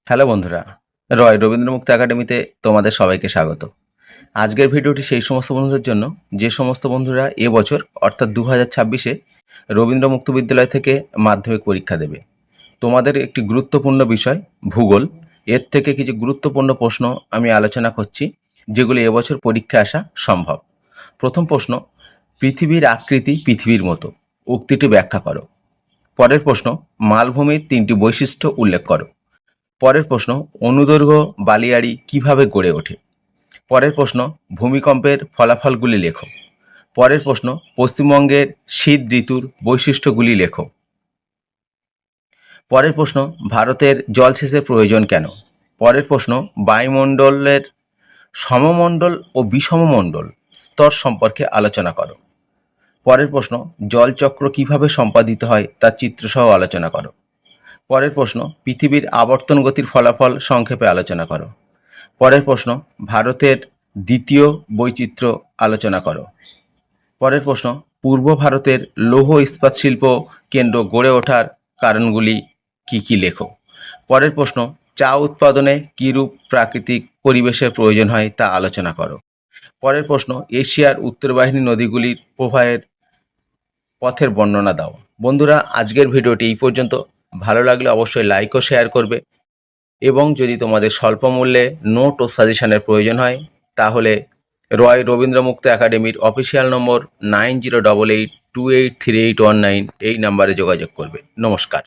Hello বন্ধুরা, রয় রবীন্দ্রমুক্ত একাডেমিতে তোমাদের সবাইকে স্বাগত। আজকের ভিডিওটি সেই সমস্ত বন্ধুদের জন্য যে সমস্ত বন্ধুরা এবছর অর্থাৎ 2026-এ রবীন্দ্র মুক্ত বিদ্যালয় থেকে মাধ্যমিক পরীক্ষা দেবে। তোমাদের একটি গুরুত্বপূর্ণ বিষয় ভূগোল, এর থেকে কিছু গুরুত্বপূর্ণ প্রশ্ন আমি আলোচনা করছি যেগুলি এবছর পরীক্ষায় আসা সম্ভব। প্রথম প্রশ্ন, পৃথিবীর আকৃতি পৃথিবীর মতো, উক্তিটি ব্যাখ্যা করো। পরের প্রশ্ন, মালভূমির 3টি বৈশিষ্ট্য উল্লেখ করো। পরের প্রশ্ন, অনুদৈর্ঘ্য বালিয়াড়ি কিভাবে গড়ে ওঠে। পরের প্রশ্ন, ভূমিকম্পের ফলাফলগুলি লেখো। পরের প্রশ্ন, পশ্চিমবঙ্গের শীত ঋতুর বৈশিষ্ট্যগুলি লেখো। পরের প্রশ্ন, ভারতের জলসেচের প্রয়োজন কেন। পরের প্রশ্ন, বায়ুমণ্ডলের সমমণ্ডল ও বিষমমণ্ডল স্তর সম্পর্কে আলোচনা করো। পরের প্রশ্ন, জলচক্র কিভাবে সম্পাদিত হয় তার চিত্রসহ আলোচনা করো। পরের প্রশ্ন, পৃথিবীর আবর্তন গতির ফলাফল সংক্ষেপে আলোচনা করো। পরের প্রশ্ন, ভারতের দ্বিতীয় বৈচিত্র্য আলোচনা করো। পরের প্রশ্ন, পূর্ব ভারতের লৌহ ইস্পাত শিল্প কেন্দ্র গড়ে ওঠার কারণগুলি কি কি লেখো। পরের প্রশ্ন, চা উৎপাদনে কীরূপ প্রাকৃতিক পরিবেশের প্রয়োজন হয় তা আলোচনা করো। পরের প্রশ্ন, এশিয়ার উত্তরবাহিনী নদীগুলির প্রবাহের পথের বর্ণনা দাও। বন্ধুরা, আজকের ভিডিওটি এই পর্যন্ত। ভালো লাগলে অবশ্যই লাইক ও শেয়ার করবে এবং যদি তোমাদের স্বল্প মূল্যে নোট ও সাজেশনের প্রয়োজন হয় তাহলে রয় রবীন্দ্রমুক্ত একাডেমির অফিসিয়াল নম্বর 9088283819 এই নাম্বারে যোগাযোগ করবে। নমস্কার।